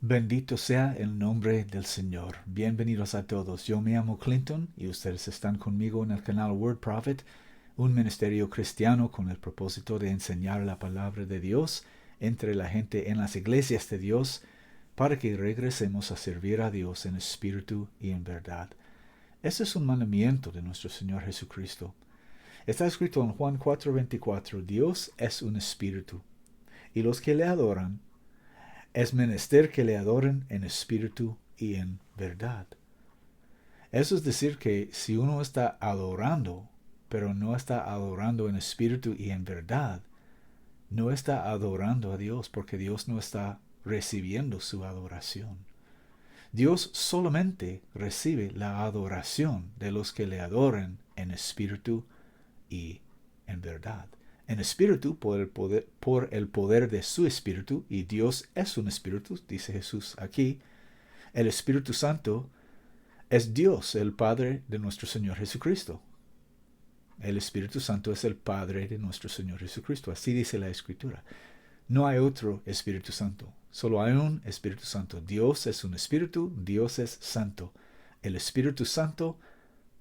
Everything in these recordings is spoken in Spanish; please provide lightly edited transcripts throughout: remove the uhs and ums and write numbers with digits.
Bendito sea el nombre del Señor. Bienvenidos a todos. Yo me llamo Clinton y ustedes están conmigo en el canal Word Prophet, un ministerio cristiano con el propósito de enseñar la palabra de Dios entre la gente en las iglesias de Dios para que regresemos a servir a Dios en espíritu y en verdad. Ese es un mandamiento de nuestro Señor Jesucristo. Está escrito en Juan 4:24, Dios es un espíritu, y los que le adoran es menester que le adoren en espíritu y en verdad. Eso es decir que si uno está adorando, pero no está adorando en espíritu y en verdad, no está adorando a Dios porque Dios no está recibiendo su adoración. Dios solamente recibe la adoración de los que le adoren en espíritu y en verdad. En espíritu por el poder de su espíritu, y Dios es un espíritu, dice Jesús aquí. El Espíritu Santo es Dios, el Padre de nuestro Señor Jesucristo. El Espíritu Santo es el Padre de nuestro Señor Jesucristo. Así dice la Escritura. No hay otro Espíritu Santo. Solo hay un Espíritu Santo. Dios es un Espíritu, Dios es Santo. El Espíritu Santo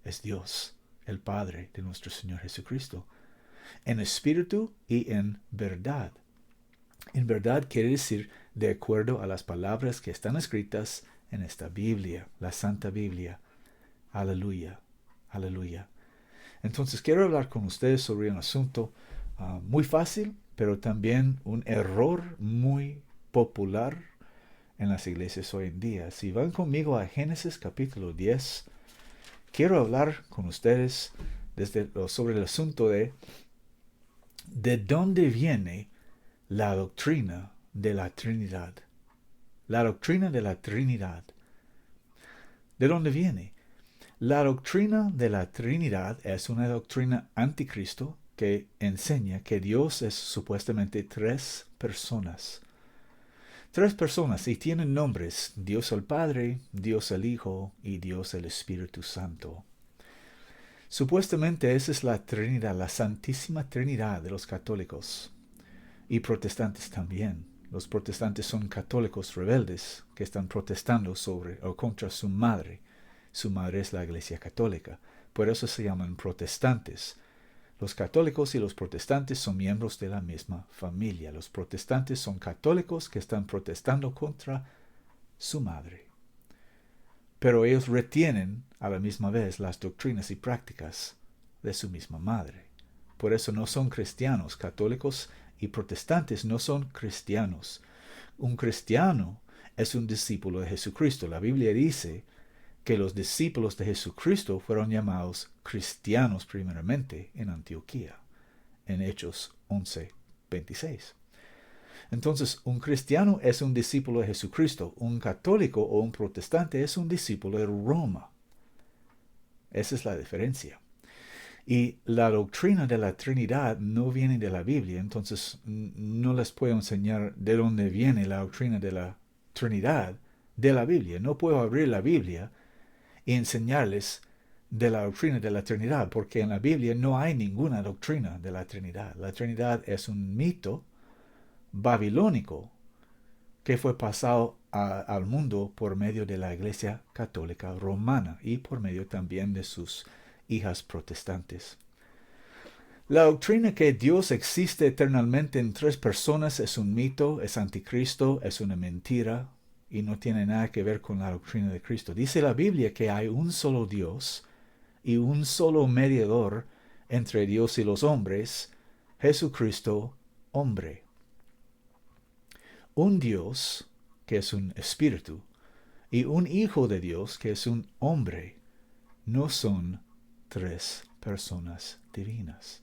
es Dios, el Padre de nuestro Señor Jesucristo. En espíritu y en verdad. En verdad quiere decir de acuerdo a las palabras que están escritas en esta Biblia, la Santa Biblia. Aleluya, aleluya. Entonces quiero hablar con ustedes sobre un asunto muy fácil, pero también un error muy popular en las iglesias hoy en día. Si van conmigo a Génesis capítulo 10, quiero hablar con ustedes sobre el asunto de dónde viene la doctrina de la Trinidad. La doctrina de la Trinidad. ¿De dónde viene? La doctrina de la Trinidad es una doctrina anticristo que enseña que Dios es supuestamente tres personas. Tres personas y tienen nombres: Dios el Padre, Dios el Hijo y Dios el Espíritu Santo. Supuestamente esa es la Trinidad, la Santísima Trinidad de los católicos y protestantes también. Los protestantes son católicos rebeldes que están protestando sobre o contra su madre. Su madre es la Iglesia Católica. Por eso se llaman protestantes. Los católicos y los protestantes son miembros de la misma familia. Los protestantes son católicos que están protestando contra su madre. Pero ellos retienen a la misma vez las doctrinas y prácticas de su misma madre. Por eso no son cristianos. Católicos y protestantes no son cristianos. Un cristiano es un discípulo de Jesucristo. La Biblia dice que los discípulos de Jesucristo fueron llamados cristianos primeramente en Antioquía, en Hechos 11:26. Entonces, un cristiano es un discípulo de Jesucristo. Un católico o un protestante es un discípulo de Roma. Esa es la diferencia. Y la doctrina de la Trinidad no viene de la Biblia, entonces no les puedo enseñar de dónde viene la doctrina de la Trinidad de la Biblia. No puedo abrir la Biblia y enseñarles de la doctrina de la Trinidad, porque en la Biblia no hay ninguna doctrina de la Trinidad. La Trinidad es un mito babilónico que fue pasado al mundo por medio de la Iglesia Católica Romana y por medio también de sus hijas protestantes. La doctrina que Dios existe eternamente en tres personas es un mito, es anticristo, es una mentira y no tiene nada que ver con la doctrina de Cristo. Dice la Biblia que hay un solo Dios y un solo mediador entre Dios y los hombres, Jesucristo, hombre. Un Dios, que es un espíritu, y un Hijo de Dios, que es un hombre, no son tres personas divinas.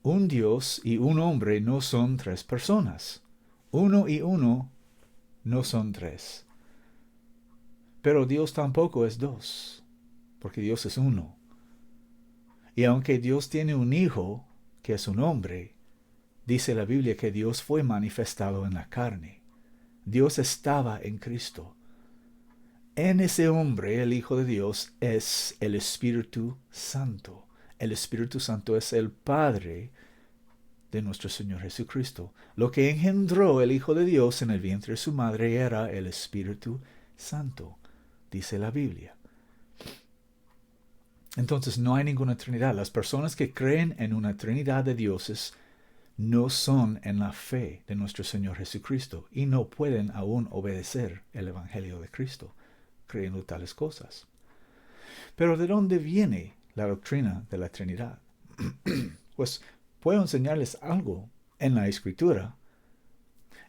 Un Dios y un hombre no son tres personas. Uno y uno no son tres. Pero Dios tampoco es dos, porque Dios es uno. Y aunque Dios tiene un Hijo, que es un hombre, dice la Biblia que Dios fue manifestado en la carne. Dios estaba en Cristo. En ese hombre, el Hijo de Dios, es el Espíritu Santo. El Espíritu Santo es el Padre de nuestro Señor Jesucristo. Lo que engendró el Hijo de Dios en el vientre de su madre era el Espíritu Santo, dice la Biblia. Entonces no hay ninguna Trinidad. Las personas que creen en una Trinidad de dioses no son en la fe de nuestro Señor Jesucristo y no pueden aún obedecer el Evangelio de Cristo, creyendo tales cosas. Pero ¿de dónde viene la doctrina de la Trinidad? Pues puedo enseñarles algo en la Escritura.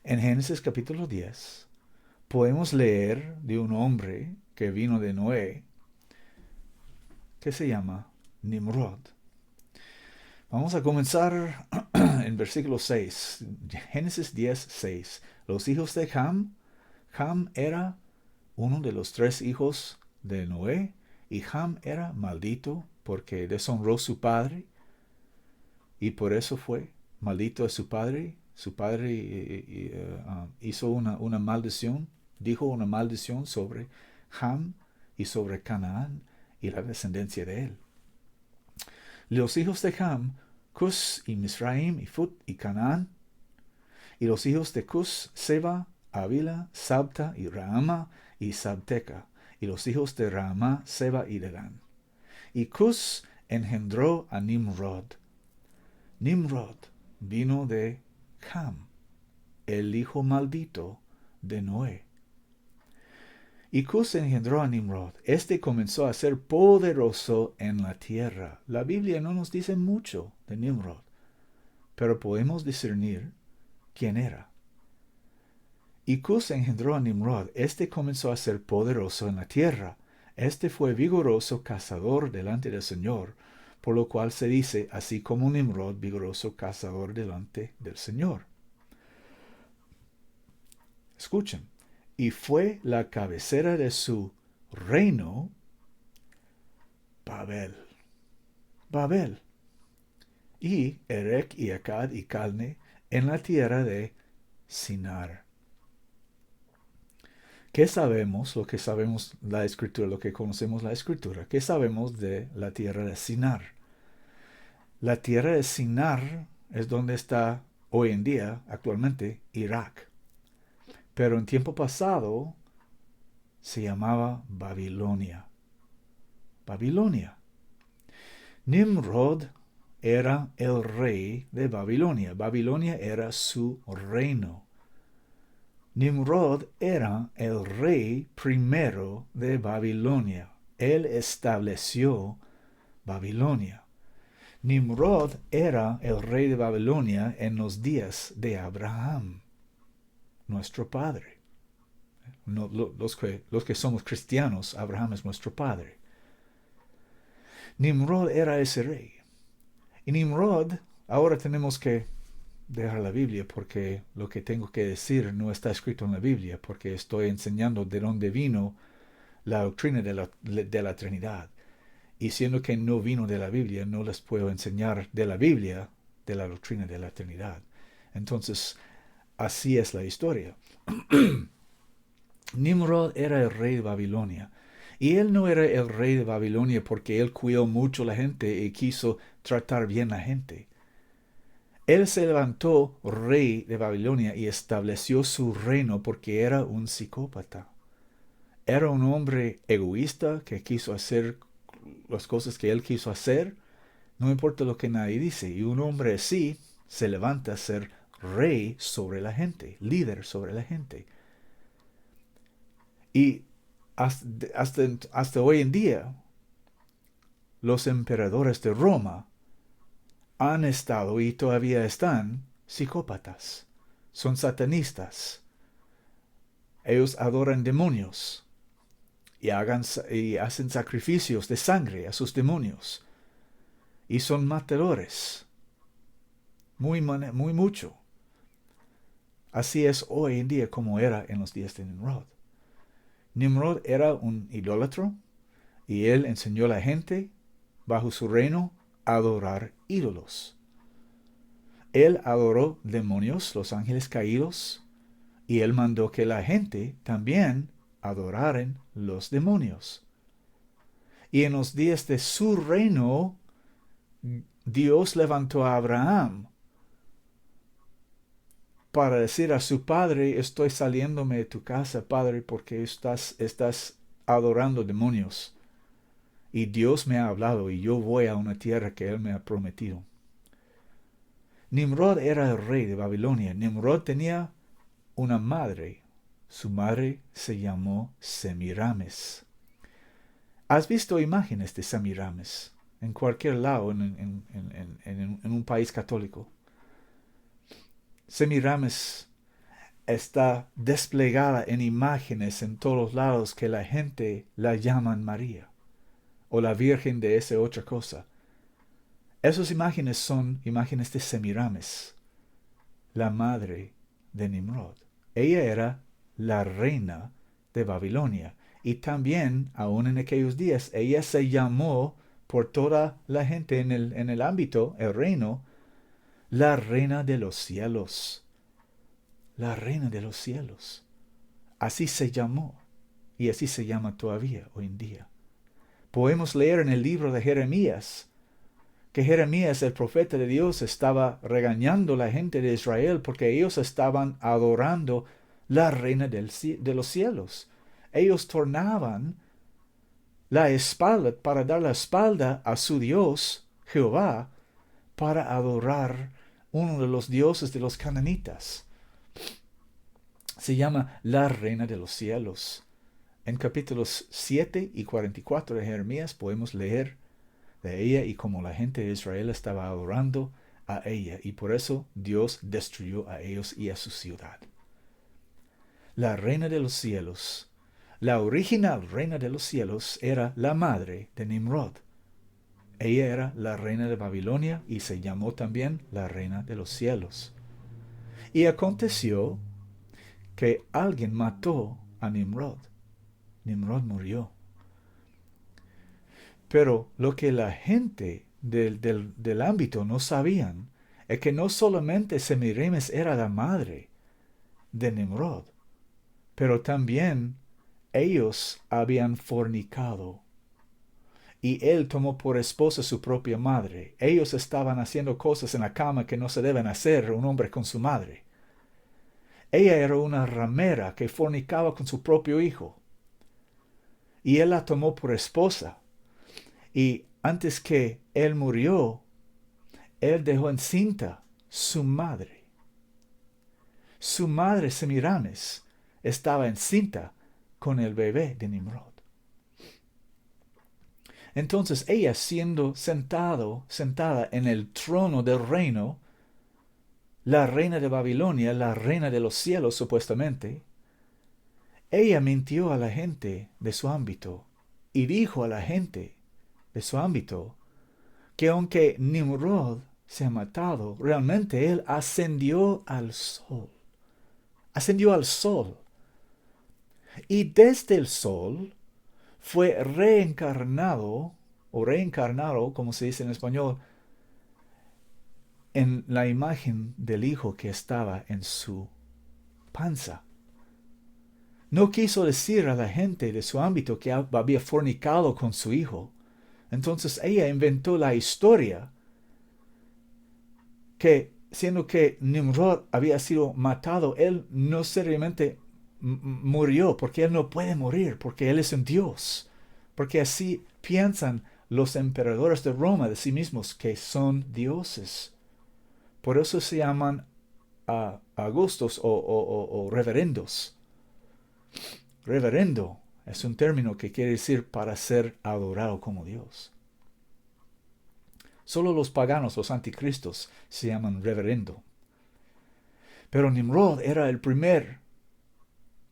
En Génesis capítulo 10 podemos leer de un hombre que vino de Noé, que se llama Nimrod. Vamos a comenzar en versículo 6. Génesis 10, 6. Los hijos de Ham. Ham era uno de los 3 hijos de Noé. Y Ham era maldito porque deshonró a su padre. Y por eso fue maldito a su padre. Su padre hizo una maldición. Dijo una maldición sobre Ham y sobre Canaán y la descendencia de él. Los hijos de Ham, Cus y Misraim y Fut y Canaán. Y los hijos de Cus, Seba, Avila, Sabta y Raama y Sabteca. Y los hijos de Raama, Seba y Dedán. Y Cus engendró a Nimrod. Nimrod vino de Ham, el hijo maldito de Noé. Y Cus engendró a Nimrod. Este comenzó a ser poderoso en la tierra. La Biblia no nos dice mucho de Nimrod, pero podemos discernir quién era. Y Cus engendró a Nimrod. Este comenzó a ser poderoso en la tierra. Este fue vigoroso cazador delante del Señor, por lo cual se dice, así como Nimrod, vigoroso cazador delante del Señor. Escuchen. Y fue la cabecera de su reino Babel. Babel. Y Erech y Akkad y Calne en la tierra de Sinar. ¿Qué sabemos? Lo que sabemos la Escritura, lo que conocemos la Escritura. ¿Qué sabemos de la tierra de Sinar? La tierra de Sinar es donde está hoy en día, actualmente, Irak. Pero en tiempo pasado se llamaba Babilonia. Babilonia. Nimrod era el rey de Babilonia. Babilonia era su reino. Nimrod era el rey primero de Babilonia. Él estableció Babilonia. Nimrod era el rey de Babilonia en los días de Abraham, nuestro padre. No, los que somos cristianos, Abraham es nuestro padre. Nimrod era ese rey. Y Nimrod, ahora tenemos que dejar la Biblia porque lo que tengo que decir no está escrito en la Biblia, porque estoy enseñando de dónde vino la doctrina de la Trinidad. Y siendo que no vino de la Biblia, no les puedo enseñar de la Biblia de la doctrina de la Trinidad. Entonces, así es la historia. Nimrod era el rey de Babilonia. Y él no era el rey de Babilonia porque él cuidó mucho a la gente y quiso tratar bien a la gente. Él se levantó rey de Babilonia y estableció su reino porque era un psicópata. Era un hombre egoísta que quiso hacer las cosas que él quiso hacer, no importa lo que nadie dice. Y un hombre así se levanta a ser rey sobre la gente, líder sobre la gente. Y hasta hoy en día, los emperadores de Roma han estado y todavía están psicópatas. Son satanistas. Ellos adoran demonios y hacen sacrificios de sangre a sus demonios. Y son matadores. Muy mucho. Así es hoy en día como era en los días de Nimrod. Nimrod era un idólatra y él enseñó a la gente bajo su reino a adorar ídolos. Él adoró demonios, los ángeles caídos, y él mandó que la gente también adoraran los demonios. Y en los días de su reino, Dios levantó a Abraham para decir a su padre, estoy saliéndome de tu casa, padre, porque estás adorando demonios. Y Dios me ha hablado y yo voy a una tierra que Él me ha prometido. Nimrod era el rey de Babilonia. Nimrod tenía una madre. Su madre se llamó Semiramis. ¿Has visto imágenes de Semiramis en cualquier lado en un país católico? Semiramis está desplegada en imágenes en todos lados que la gente la llaman María o la Virgen de esa otra cosa. Esas imágenes son imágenes de Semiramis, la madre de Nimrod. Ella era la reina de Babilonia y también, aún en aquellos días, ella se llamó por toda la gente en el ámbito, el reino, la reina de los cielos. La reina de los cielos. Así se llamó y así se llama todavía hoy en día. Podemos leer en el libro de Jeremías que Jeremías, el profeta de Dios, estaba regañando a la gente de Israel porque ellos estaban adorando la reina de los cielos. Ellos tornaban la espalda para dar la espalda a su Dios, Jehová, para adorar uno de los dioses de los cananitas. Se llama la reina de los cielos. En capítulos 7 y 44 de Jeremías podemos leer de ella y cómo la gente de Israel estaba adorando a ella y por eso Dios destruyó a ellos y a su ciudad. La reina de los cielos, la original reina de los cielos era la madre de Nimrod. Ella era la reina de Babilonia y se llamó también la reina de los cielos. Y aconteció que alguien mató a Nimrod. Nimrod murió. Pero lo que la gente del ámbito no sabían es que no solamente Semiramis era la madre de Nimrod, pero también ellos habían fornicado. Y él tomó por esposa su propia madre. Ellos estaban haciendo cosas en la cama que no se deben hacer un hombre con su madre. Ella era una ramera que fornicaba con su propio hijo. Y él la tomó por esposa. Y antes que él murió, él dejó encinta su madre. Su madre Semiramis estaba encinta con el bebé de Nimrod. Entonces ella, siendo sentada en el trono del reino, la reina de Babilonia, la reina de los cielos supuestamente, ella mintió a la gente de su ámbito y dijo a la gente de su ámbito que aunque Nimrod se ha matado, realmente él ascendió al sol. Ascendió al sol. Y desde el sol fue reencarnado, como se dice en español, en la imagen del hijo que estaba en su panza. No quiso decir a la gente de su ámbito que había fornicado con su hijo. Entonces ella inventó la historia que, siendo que Nimrod había sido matado, él no seriamente murió, porque él no puede morir, porque él es un dios. Porque así piensan los emperadores de Roma de sí mismos, que son dioses. Por eso se llaman augustos o reverendos. Reverendo es un término que quiere decir para ser adorado como Dios. Solo los paganos, los anticristos, se llaman reverendo. Pero Nimrod era el primer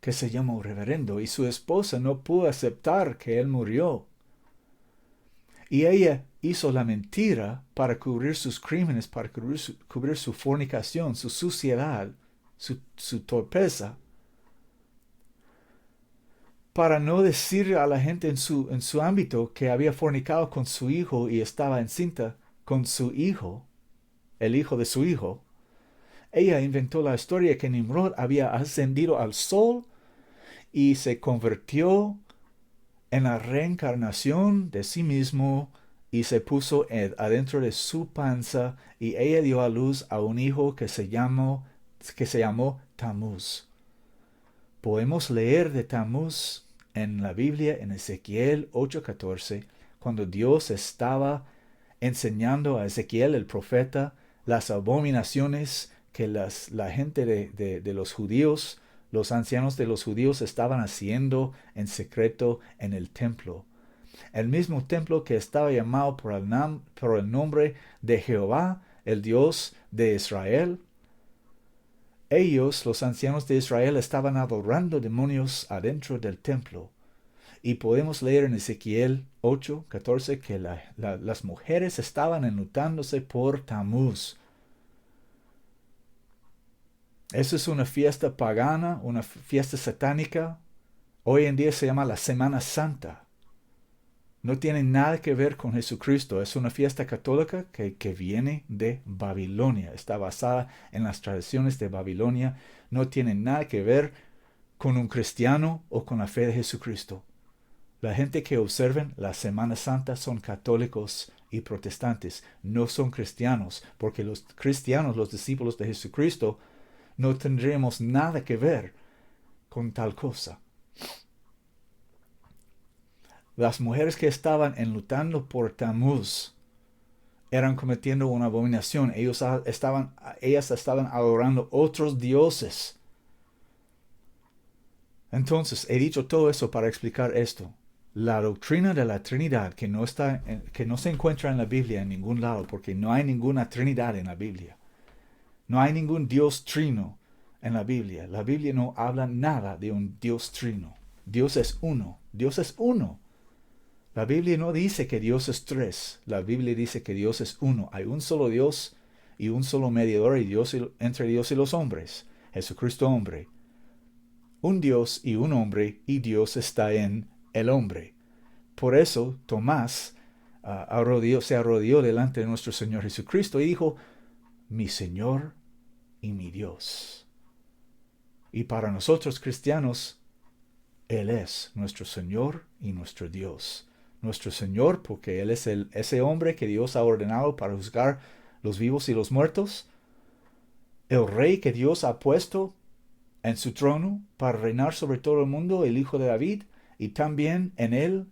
que se llamó reverendo y su esposa no pudo aceptar que él murió. Y ella hizo la mentira para cubrir sus crímenes, para cubrir su fornicación, su suciedad, su torpeza, para no decir a la gente en su ámbito que había fornicado con su hijo y estaba encinta con su hijo, el hijo de su hijo. Ella inventó la historia que Nimrod había ascendido al sol y se convirtió en la reencarnación de sí mismo y se puso adentro de su panza y ella dio a luz a un hijo que se llamó que se llamó Tammuz. Podemos leer de Tammuz en la Biblia, en Ezequiel 8:14, cuando Dios estaba enseñando a Ezequiel, el profeta, las abominaciones que la gente de los judíos, los ancianos de los judíos estaban haciendo en secreto en el templo. El mismo templo que estaba llamado por el nombre de Jehová, el Dios de Israel. Ellos, los ancianos de Israel, estaban adorando demonios adentro del templo. Y podemos leer en Ezequiel 8:14 que las mujeres estaban enlutándose por Tammuz. Eso es una fiesta pagana, una fiesta satánica. Hoy en día se llama la Semana Santa. No tiene nada que ver con Jesucristo. Es una fiesta católica que viene de Babilonia. Está basada en las tradiciones de Babilonia. No tiene nada que ver con un cristiano o con la fe de Jesucristo. La gente que observen la Semana Santa son católicos y protestantes. No son cristianos, porque los cristianos, los discípulos de Jesucristo, no tendremos nada que ver con tal cosa. Las mujeres que estaban enlutando por Tammuz eran cometiendo una abominación. Ellas estaban adorando otros dioses. Entonces, he dicho todo eso para explicar esto. La doctrina de la Trinidad, que no se encuentra en la Biblia en ningún lado, porque no hay ninguna Trinidad en la Biblia. No hay ningún Dios trino en la Biblia. La Biblia no habla nada de un Dios trino. Dios es uno. Dios es uno. La Biblia no dice que Dios es tres. La Biblia dice que Dios es uno. Hay un solo Dios y un solo mediador entre Dios y los hombres. Jesucristo hombre. Un Dios y un hombre, y Dios está en el hombre. Por eso Tomás se arrodilló delante de nuestro Señor Jesucristo y dijo, mi Señor y mi Dios. Y para nosotros cristianos, Él es nuestro Señor y nuestro Dios. Nuestro Señor, porque Él es ese hombre que Dios ha ordenado para juzgar los vivos y los muertos. El Rey que Dios ha puesto en su trono para reinar sobre todo el mundo, el Hijo de David, y también en Él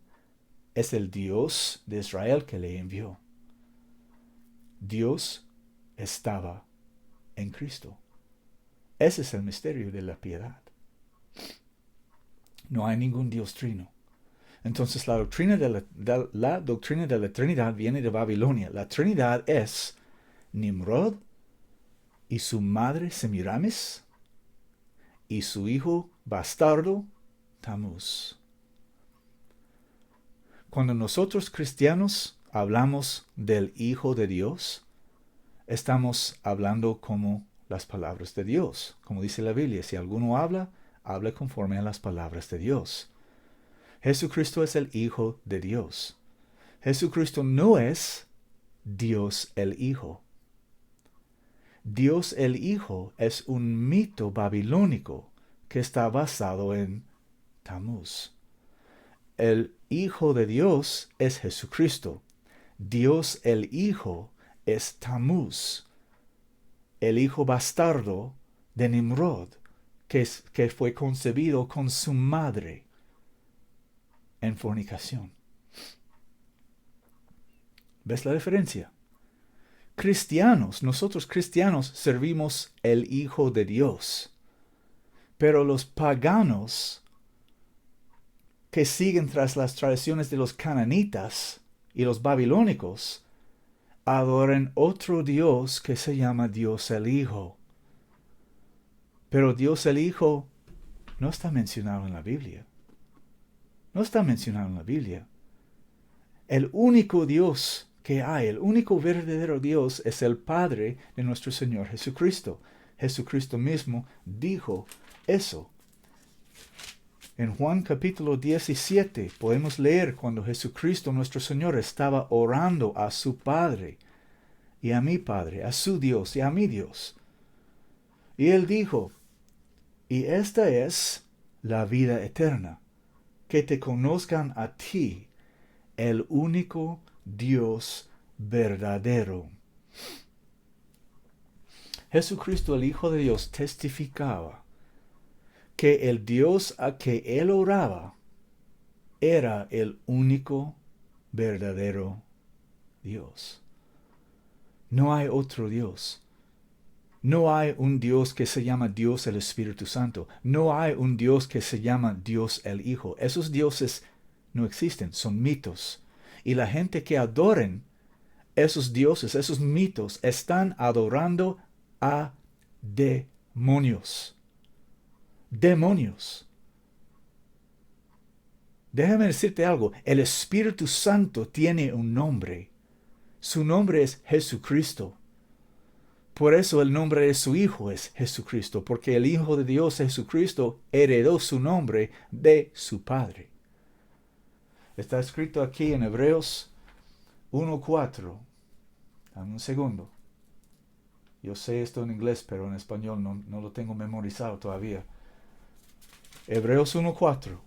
es el Dios de Israel que le envió. Dios estaba en Cristo. Ese es el misterio de la piedad. No hay ningún Dios trino. Entonces la doctrina de la Trinidad viene de Babilonia. La Trinidad es Nimrod y su madre Semiramis y su hijo bastardo Tammuz. Cuando nosotros cristianos hablamos del Hijo de Dios, estamos hablando como las palabras de Dios. Como dice la Biblia, si alguno habla, habla conforme a las palabras de Dios. Jesucristo es el Hijo de Dios. Jesucristo no es Dios el Hijo. Dios el Hijo es un mito babilónico que está basado en Tammuz. El Hijo de Dios es Jesucristo. Dios el Hijo es Tammuz, el hijo bastardo de Nimrod, que fue concebido con su madre en fornicación. ¿Ves la diferencia? Nosotros cristianos servimos el Hijo de Dios, pero los paganos que siguen tras las tradiciones de los cananitas y los babilónicos adoran otro Dios que se llama Dios el Hijo. Pero Dios el Hijo no está mencionado en la Biblia. No está mencionado en la Biblia. El único Dios que hay, el único verdadero Dios es el Padre de nuestro Señor Jesucristo. Jesucristo mismo dijo eso. En Juan capítulo 17 podemos leer cuando Jesucristo nuestro Señor estaba orando a su Padre y a mi Padre, a su Dios y a mi Dios. Y Él dijo, y esta es la vida eterna, que te conozcan a ti, el único Dios verdadero. Jesucristo, el Hijo de Dios, testificaba que el Dios a que él oraba era el único verdadero Dios. No hay otro Dios. No hay un Dios que se llama Dios el Espíritu Santo. No hay un Dios que se llama Dios el Hijo. Esos dioses no existen, son mitos. Y la gente que adoren esos dioses, esos mitos, están adorando a demonios. Demonios. Déjame decirte algo. El Espíritu Santo tiene un nombre. Su nombre es Jesucristo. Por eso el nombre de su Hijo es Jesucristo, porque el Hijo de Dios, Jesucristo, heredó su nombre de su Padre. Está escrito aquí en Hebreos 1:4. Dame un segundo. Yo sé esto en inglés, pero en español no lo tengo memorizado todavía. Hebreos 1:4.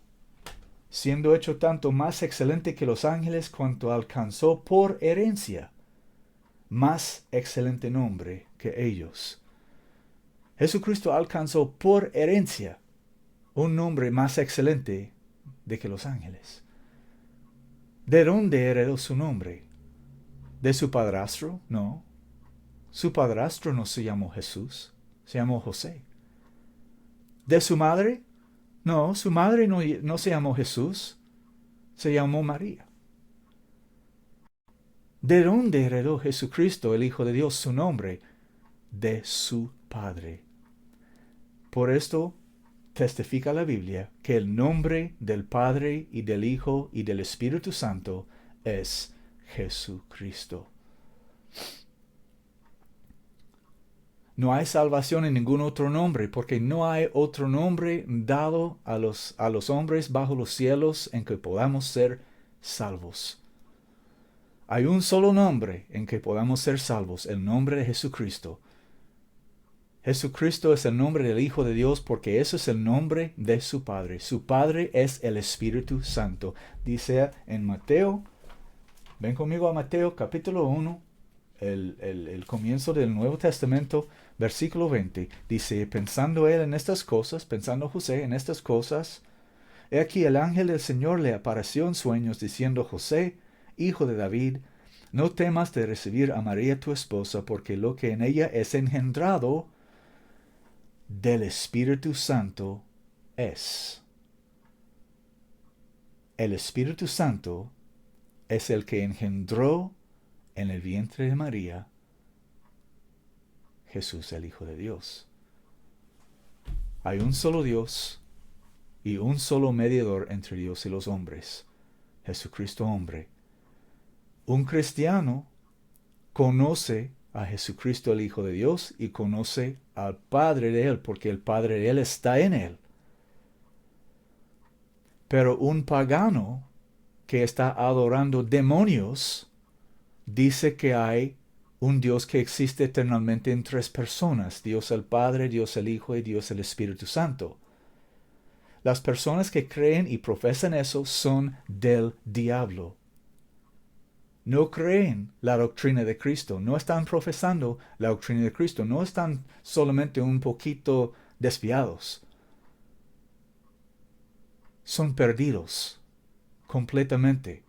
Siendo hecho tanto más excelente que los ángeles cuanto alcanzó por herencia más excelente nombre que ellos. Jesucristo alcanzó por herencia un nombre más excelente de que los ángeles. ¿De dónde heredó su nombre? ¿De su padrastro? No. Su padrastro no se llamó Jesús, se llamó José. ¿De su madre? No, su madre no se llamó Jesús, se llamó María. ¿De dónde heredó Jesucristo, el Hijo de Dios, su nombre? De su Padre. Por esto testifica la Biblia que el nombre del Padre y del Hijo y del Espíritu Santo es Jesucristo. No hay salvación en ningún otro nombre, porque no hay otro nombre dado a los hombres bajo los cielos en que podamos ser salvos. Hay un solo nombre en que podamos ser salvos, el nombre de Jesucristo. Jesucristo es el nombre del Hijo de Dios porque eso es el nombre de su Padre. Su Padre es el Espíritu Santo. Dice en Mateo, ven conmigo a Mateo capítulo 1, el comienzo del Nuevo Testamento, versículo 20. Dice, pensando él en estas cosas, pensando José en estas cosas, he aquí el ángel del Señor le apareció en sueños diciendo, José, hijo de David, no temas de recibir a María tu esposa, porque lo que en ella es engendrado del Espíritu Santo es. El Espíritu Santo es el que engendró en el vientre de María Jesús, el Hijo de Dios. Hay un solo Dios y un solo mediador entre Dios y los hombres, Jesucristo hombre. Un cristiano conoce a Jesucristo el Hijo de Dios y conoce al Padre de él, porque el Padre de él está en él. Pero un pagano que está adorando demonios dice que hay un Dios que existe eternamente en tres personas, Dios el Padre, Dios el Hijo y Dios el Espíritu Santo. Las personas que creen y profesan eso son del diablo. No creen la doctrina de Cristo, no están profesando la doctrina de Cristo, no están solamente un poquito desviados. Son perdidos completamente,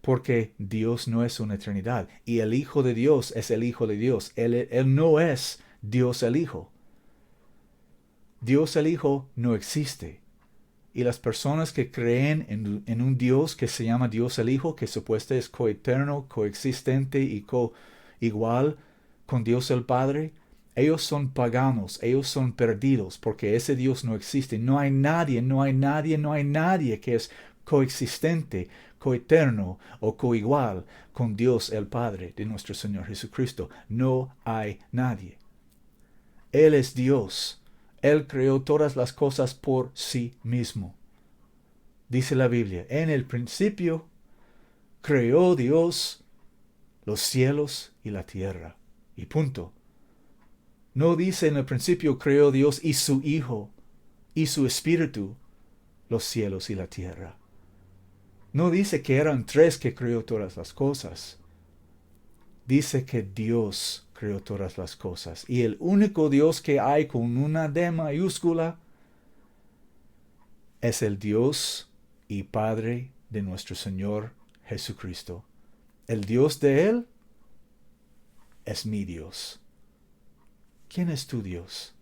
porque Dios no es una eternidad, y el Hijo de Dios es el Hijo de Dios. Él no es Dios el Hijo. Dios el Hijo no existe. Y las personas que creen en un Dios que se llama Dios el Hijo, que supuestamente es coeterno, coexistente y igual con Dios el Padre, ellos son paganos, ellos son perdidos, porque ese Dios no existe. No hay nadie que es coexistente, coeterno o coigual con Dios el Padre de nuestro Señor Jesucristo. No hay nadie. Él es Dios. Él creó todas las cosas por sí mismo. Dice la Biblia, en el principio creó Dios los cielos y la tierra. Y punto. No dice en el principio creó Dios y su Hijo y su Espíritu los cielos y la tierra. No dice que eran tres que creó todas las cosas. Dice que Dios creó todas las cosas. Y el único Dios que hay con una D mayúscula es el Dios y Padre de nuestro Señor Jesucristo. El Dios de Él es mi Dios. ¿Quién es tu Dios?